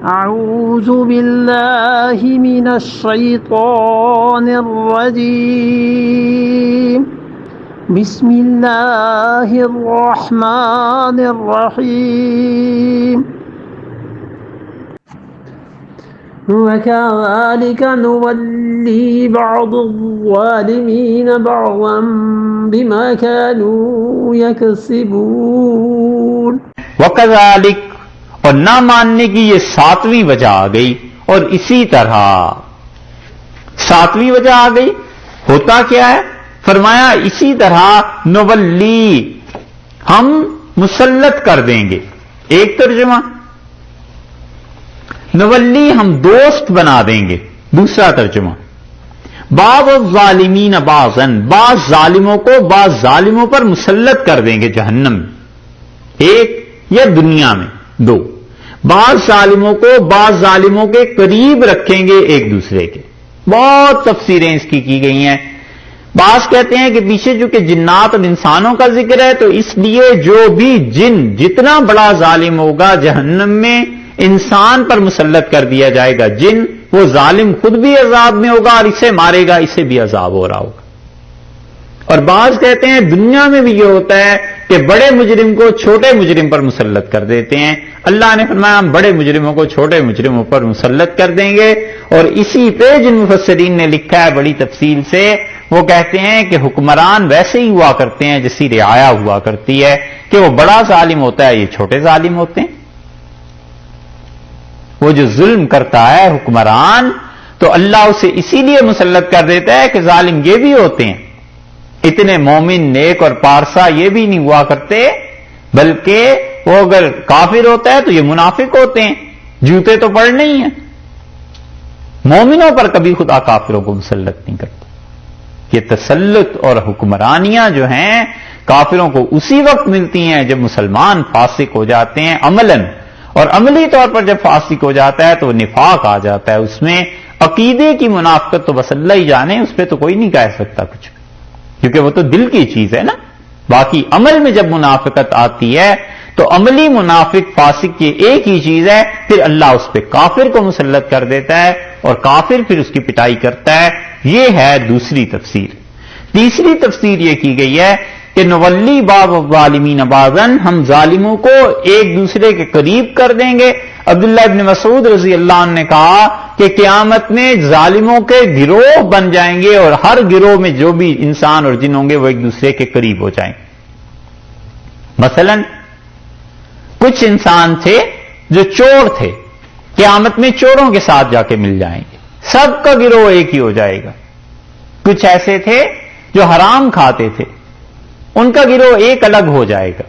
أعوذ بالله من الشيطان الرجيم بسم الله الرحمن الرحيم وكذلك نولي بعض الظالمين بعضا بما كانوا يكسبون وَكَذَلِكَ اور نہ ماننے کی یہ ساتویں وجہ آ گئی، اور اسی طرح ساتویں وجہ آ گئی. ہوتا کیا ہے؟ فرمایا اسی طرح نولی ہم مسلط کر دیں گے. ایک ترجمہ نولی ہم دوست بنا دیں گے. دوسرا ترجمہ بعض الظالمین بعضاً بعض ظالموں کو بعض ظالموں پر مسلط کر دیں گے جہنم میں. ایک یا دنیا میں دو. بعض ظالموں کو بعض ظالموں کے قریب رکھیں گے ایک دوسرے کے. بہت تفسیریں اس کی گئی ہیں. بعض کہتے ہیں کہ پیچھے چونکہ جنات اور انسانوں کا ذکر ہے تو اس لیے جو بھی جن جتنا بڑا ظالم ہوگا جہنم میں انسان پر مسلط کر دیا جائے گا. جن وہ ظالم خود بھی عذاب میں ہوگا اور اسے مارے گا، اسے بھی عذاب ہو رہا ہوگا. اور بعض کہتے ہیں دنیا میں بھی یہ ہوتا ہے کہ بڑے مجرم کو چھوٹے مجرم پر مسلط کر دیتے ہیں. اللہ نے فرمایا ہم بڑے مجرموں کو چھوٹے مجرموں پر مسلط کر دیں گے. اور اسی پہ جن مفسرین نے لکھا ہے بڑی تفصیل سے، وہ کہتے ہیں کہ حکمران ویسے ہی ہوا کرتے ہیں جیسی رعایا ہوا کرتی ہے، کہ وہ بڑا ظالم ہوتا ہے، یہ چھوٹے ظالم ہوتے ہیں. وہ جو ظلم کرتا ہے حکمران تو اللہ اسے اسی لیے مسلط کر دیتا ہے کہ ظالم یہ بھی ہوتے ہیں. اتنے مومن نیک اور پارسا یہ بھی نہیں ہوا کرتے، بلکہ وہ اگر کافر ہوتا ہے تو یہ منافق ہوتے ہیں. جوتے تو پڑنے ہی ہیں. مومنوں پر کبھی خدا کافروں کو مسلط نہیں کرتا. یہ تسلط اور حکمرانیاں جو ہیں کافروں کو اسی وقت ملتی ہیں جب مسلمان فاسق ہو جاتے ہیں عملاً، اور عملی طور پر جب فاسق ہو جاتا ہے تو نفاق آ جاتا ہے. اس میں عقیدے کی منافقت تو بس اللہ ہی جانے، اس پہ تو کوئی نہیں کہہ سکتا کچھ، کیونکہ وہ تو دل کی چیز ہے نا. باقی عمل میں جب منافقت آتی ہے تو عملی منافق فاسق کی ایک ہی چیز ہے، پھر اللہ اس پہ کافر کو مسلط کر دیتا ہے اور کافر پھر اس کی پٹائی کرتا ہے. یہ ہے دوسری تفسیر. تیسری تفسیر یہ کی گئی ہے کہ نولی بعض الظالمین بعضاً ہم ظالموں کو ایک دوسرے کے قریب کر دیں گے. عبداللہ ابن مسعود رضی اللہ عنہ نے کہا کہ قیامت میں ظالموں کے گروہ بن جائیں گے اور ہر گروہ میں جو بھی انسان اور جن ہوں گے وہ ایک دوسرے کے قریب ہو جائیں گے. مثلا کچھ انسان تھے جو چور تھے، قیامت میں چوروں کے ساتھ جا کے مل جائیں گے، سب کا گروہ ایک ہی ہو جائے گا. کچھ ایسے تھے جو حرام کھاتے تھے، ان کا گروہ ایک الگ ہو جائے گا.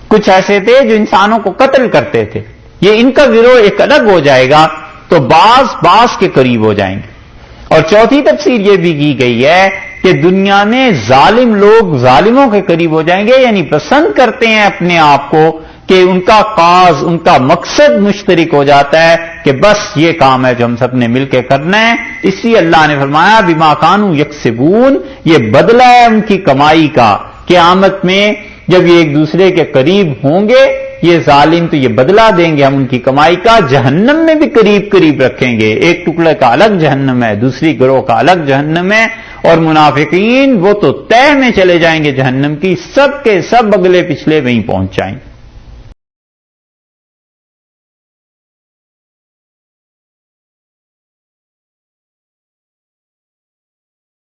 کچھ ایسے تھے جو انسانوں کو قتل کرتے تھے، یہ ان کا گروہ ایک الگ ہو جائے گا. تو بعض کے قریب ہو جائیں گے. اور چوتھی تفسیر یہ بھی کی گئی ہے کہ دنیا میں ظالم لوگ ظالموں کے قریب ہو جائیں گے، یعنی پسند کرتے ہیں اپنے آپ کو کہ ان کا کاز ان کا مقصد مشترک ہو جاتا ہے کہ بس یہ کام ہے جو ہم سب نے مل کے کرنا ہے. اسی اللہ نے فرمایا بما کانوا یکسبون، یہ بدلہ ہے ان کی کمائی کا. قیامت میں جب یہ ایک دوسرے کے قریب ہوں گے یہ ظالم تو یہ بدلہ دیں گے ہم ان کی کمائی کا. جہنم میں بھی قریب قریب رکھیں گے. ایک ٹکڑے کا الگ جہنم ہے، دوسری گروہ کا الگ جہنم ہے. اور منافقین وہ تو تہ میں چلے جائیں گے جہنم کی، سب کے سب اگلے پچھلے وہیں پہنچ جائیں گے.